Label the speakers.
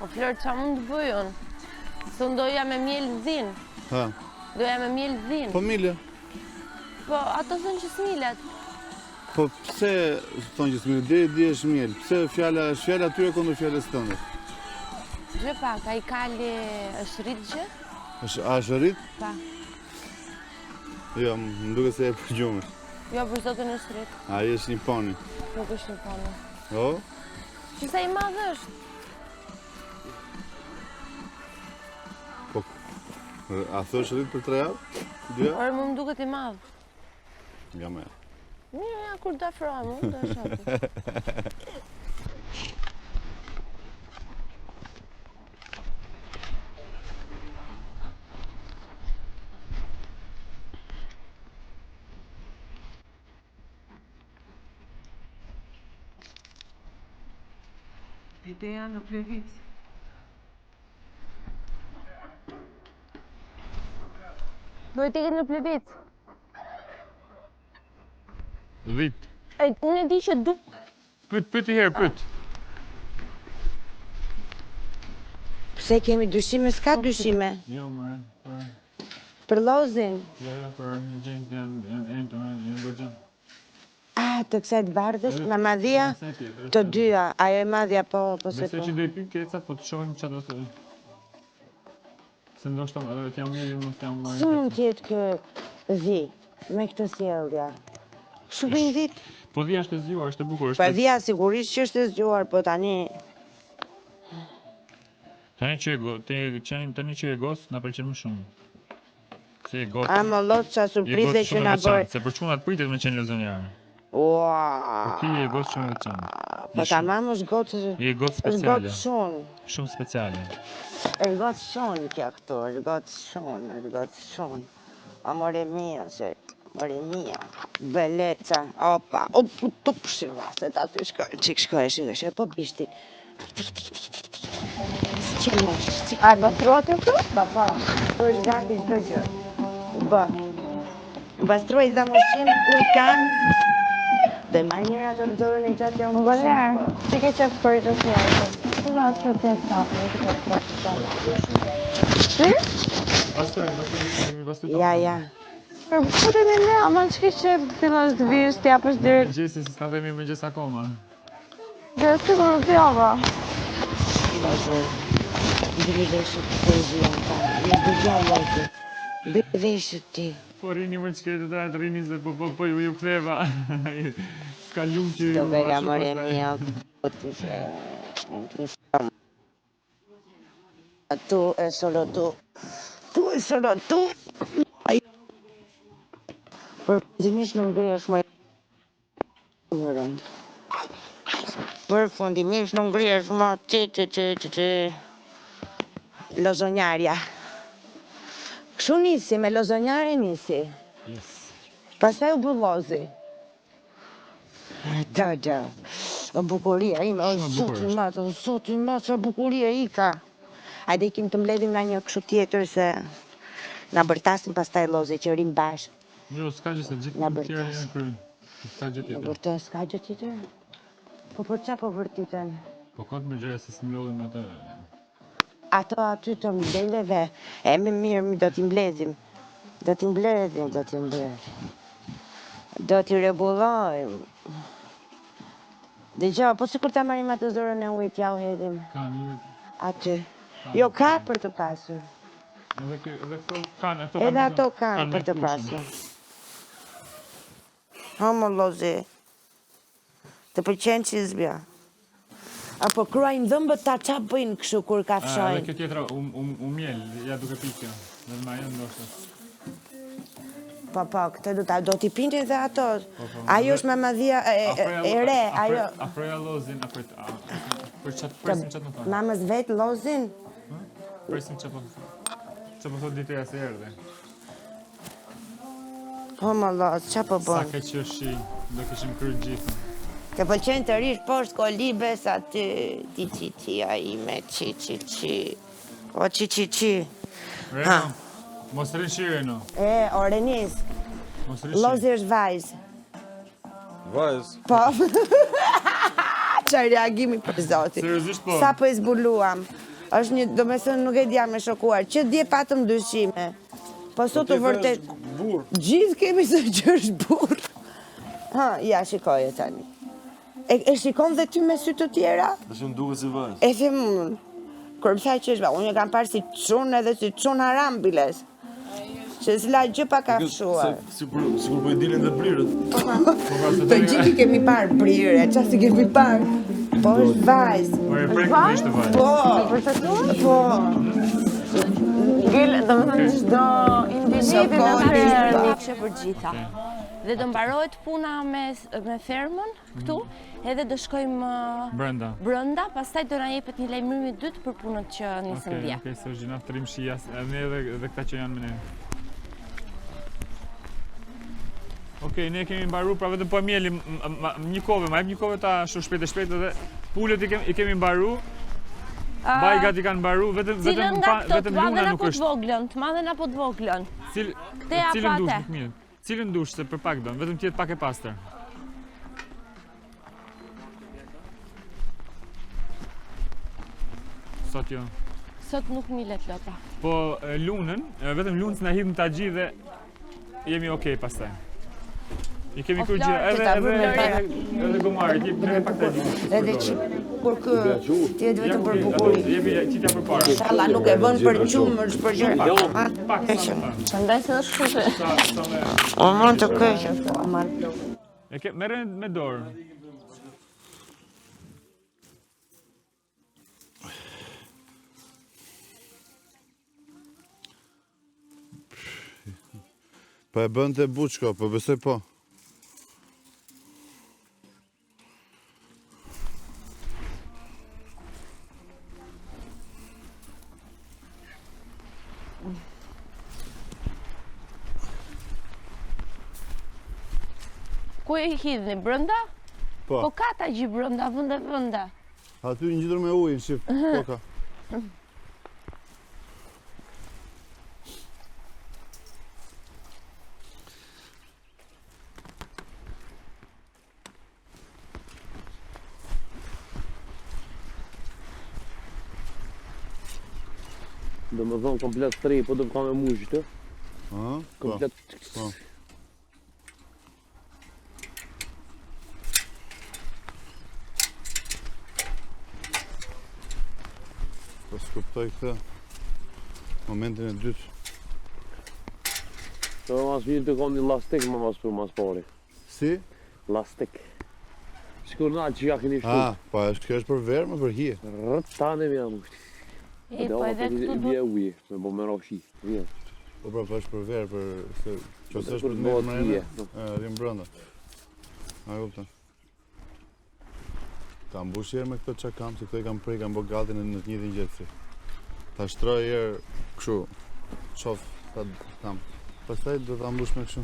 Speaker 1: O Flor, qa mund të bëj unë? Se unë doja me miel zin.
Speaker 2: Ha?
Speaker 1: Doja me miel zin.
Speaker 2: Po mile.
Speaker 1: Po, ato thonë që s'milet.
Speaker 2: Po pse thonë që s'mile, deri di është miel. Pse fjala tyre kundër fjalës tënde?
Speaker 1: Gjë pak, a I kali është rritë gjë?
Speaker 2: A është rrit?
Speaker 1: Pa.
Speaker 2: Jo, më duke se e përgjume.
Speaker 1: Jo, për zotin është rritë.
Speaker 2: A I është një poni.
Speaker 1: Nuk është një poni.
Speaker 2: O?
Speaker 1: Qësa I madhë është?
Speaker 2: Po, a thësh rrit për 3 javë? 2 javë?
Speaker 1: Orë më duket I madhë.
Speaker 2: Nga me.
Speaker 1: Ja, kur të afrojmë, unë të shati.
Speaker 3: Ideja në Plevic.
Speaker 1: Duhet ikët në Plevic.
Speaker 4: Dhit.
Speaker 1: Unë e di që du...
Speaker 4: Pyt I herë, pyt.
Speaker 3: Pse kemi dyshime, s'ka dyshime.
Speaker 4: Jo, më
Speaker 3: Për lozin.
Speaker 4: Jo, për një gjendë janë gërgjën.
Speaker 3: Të kësaj të bardhës, me madhia, të dyja, ajo e madhja po se
Speaker 4: Besoj
Speaker 3: po.
Speaker 4: që do I pyt kecat, po të shohim që do të... Se ndoshta t'jam mirë, nuk t'jam marrë.
Speaker 3: Së mund tjetë kë dhi, me këtë sjellja. Shumë I dhit.
Speaker 4: Po dhja është e zgjuar, është e bukur.
Speaker 3: Po dhja sigurisht që është e zgjuar, po tani...
Speaker 4: Tani që e gos, na pëlqen më shumë. Se e gos...
Speaker 3: A më lot qa surprize që na bërë.
Speaker 4: Se për çunat pritet me qenë lozonjarë.
Speaker 3: Ua.
Speaker 4: Ti e gos shumë veçantë.
Speaker 3: Po tamam është gotë...
Speaker 4: Je gos
Speaker 3: është
Speaker 4: speciale.
Speaker 3: gotë shumë.
Speaker 4: Shumë speciale.
Speaker 3: është gotë shumë kja këtu, është gotë shumë. Amore mia, se... Amore mia. Beleca. Opa. Të pëshirva, se ta të shkoj. Qik shkoj, po bishti. A e bastruat e këtu? Ba. Të është gati shdo gjë. Ba. Bastruaj za mëshim, ku I kanë. Dhe ma njëra të dorën e gjatë janë
Speaker 1: Valer, që ke qef për të fjallë? Të nga të të
Speaker 3: Ja.
Speaker 1: Për të në ne, ama që ke qef të fillon të vishë, të japësh direkt.
Speaker 4: Gjesi, se s'ka themi me gjes akoma.
Speaker 1: Dhe sigur nuk t'java.
Speaker 3: Dhe veshët të poezia ta. Në dëgjoj lojtë. Dhe veshët ti.
Speaker 4: Po rini më qëke të dajtë rini se po ju ktheva. Ska lumë që ju...
Speaker 3: Do vera more mia. Tu e solo tu. Tu e solo tu. Përfundimisht nuk ngrihesh më. Përfundimisht nuk ngrihesh më ti. Lozonjarja. Kështu nisi, me lozonjare nisi.
Speaker 4: Yes.
Speaker 3: Pastaj u bë lozi. Do. O bukuria ime, o zoti i madh, o bukuria ika. Hajde ikim të mbledhim nga një kështu tjetër se na bërtasim pastaj lozi që rim bashkë.
Speaker 4: Jo, s'ka gjë se gjithë të tjerë janë kry. S'ka gjë tjetër.
Speaker 3: Vërtet s'ka gjë tjetër? Po për qa po vërtiten?
Speaker 4: Po këtë me gjëre se s'mlodhim atë...
Speaker 3: Ato aty të mbledheve, e me mirë do t'i mbledhim. Do t'i rregullojmë. Dhe gjo, po sikur ta marrim atë zorën e ujit, ja u hedhim.
Speaker 4: Ka një...
Speaker 3: Aty. Jo, ka për të pasur.
Speaker 4: Edhe këto kanë,
Speaker 3: Edhe ato kanë për të pasur. Homo lozi. Të pëlqen çizbja. Apo kruajnë dhëmbët ta qa bëjnë kështu kur ka
Speaker 4: Edhe
Speaker 3: fshojnë.
Speaker 4: kjo tjetra, u miel, ja duke pikja. Dhe ma janë ndoshta.
Speaker 3: Po, këtë do t'i pinte dhe ato. Ajo është mamadhia e re, ajo.
Speaker 4: Afroja lozin, presim qatë më thonë.
Speaker 3: Mamës vetë lozin?
Speaker 4: Presim që po thot diteja se erdhe.
Speaker 3: Homo loz, qa po
Speaker 4: Sa
Speaker 3: bon?
Speaker 4: ke që shi, do kishim kryrë gjithë.
Speaker 3: Të pëlqen të rish poshtë kolibes aty, ti a ime, qi. O qi.
Speaker 4: Reno, mos rishi Reno.
Speaker 3: Orenis,
Speaker 4: Mos rishi.
Speaker 3: lozi është vajzë.
Speaker 2: Vajzë.
Speaker 3: Po. Çfarë reagimi për zotin.
Speaker 4: Seriozisht po.
Speaker 3: Sa po e zbuluam. Është një, domethënë nuk e dija me shokuar. Që dje patëm dyshime. Po sot u vërtet gjithë kemi se që është burr. Ha, ja shikoje tani. E shikon dhe ty me sy të tjera?
Speaker 5: Shumë duket si vajzë.
Speaker 3: E them unë. Kur më tha që është, unë e kam parë si çun edhe si çun harambiles. Që s'la gjë pa kafshuar.
Speaker 5: Sigur po i dilin dhe brirët.
Speaker 3: Të gjithë i kemi parë brirë, çfarë si kemi parë? Po është vajzë.
Speaker 4: Po e prek ishte vajzë.
Speaker 3: Po, po.
Speaker 1: Domethënë çdo individ në
Speaker 3: Shokohet,
Speaker 1: fermë
Speaker 3: po.
Speaker 1: nikëshe për gjitha. Dhe do mbarohet puna me fermën këtu, edhe do shkojmë brenda, pastaj do na jepet një lajmërim i dytë për punët që nisën dje.
Speaker 4: Okej, se është gjina trim shija, ne edhe këta që janë me ne. Okej, ne kemi mbaru, pra vetëm po mjelim një kove, ma jep një kove ta shumë shpejt edhe pullet i kemi mbaru, bajgat i kanë mbaru, vetëm
Speaker 1: Cilën nga këto, të madhen
Speaker 4: luna
Speaker 1: apo
Speaker 4: nuk
Speaker 1: të
Speaker 4: është.
Speaker 1: voglën, të madhen apo të voglën? Këte apo
Speaker 4: Cilën dush,
Speaker 1: ate?
Speaker 4: nuk mirë. Cilën dush, se për pak do, vetëm tjetë pak e pastër. Sot jo.
Speaker 1: Sot nuk milet lopra.
Speaker 4: Po lunën, vetëm lunën s'na hidhëm ta gjithë dhe jemi okej pastaj. I kemi kur gjithë, edhe gomarit, jemi pak ta gjithë.
Speaker 3: Edhe që kur kë tjetë vetëm për bukuri.
Speaker 4: Jemi qitja për para.
Speaker 3: Inshallah nuk e bën për qumë, është për gjëra.
Speaker 4: Pak sa më thanë.
Speaker 1: Prandaj se është kështu.
Speaker 3: O mund të keqë.
Speaker 4: Merren me dorë.
Speaker 2: Po e bënte buçko, po besoj po.
Speaker 1: Ku e hidhni, brenda?
Speaker 2: Po.
Speaker 1: Po ka ta gjithë brenda, vënde.
Speaker 2: Aty ngjitur me ujin, shif, po ka.
Speaker 5: Do më thonë komplet tri, po do më ka me mushë të.
Speaker 2: Po.
Speaker 5: Komplet.
Speaker 2: Po. Po skuptoj këtë momentin e dytë.
Speaker 5: Do mas mirë të kom një lastik më mas për mas pari.
Speaker 2: Si?
Speaker 5: Lastik. Shkur na që ja keni shtu.
Speaker 2: Po kjo është për verë, më për hije.
Speaker 5: Rët tane më janë.
Speaker 1: E, po edhe këtu do...
Speaker 5: Vje uje, me bo me roshi. Vje.
Speaker 2: Po pra, po është për verë, për... Qëse është
Speaker 5: Për
Speaker 2: për
Speaker 5: bëhet
Speaker 2: mërë
Speaker 5: hije.
Speaker 2: rrim brënda. A kupton. Kam mbush herë me këto që kam, se këto i kam prej, kam bo gati në të njëjtin gjëtësi. Ta shtroj herë kështu, qof, ta kam. Pastaj do ta mbush me kështu.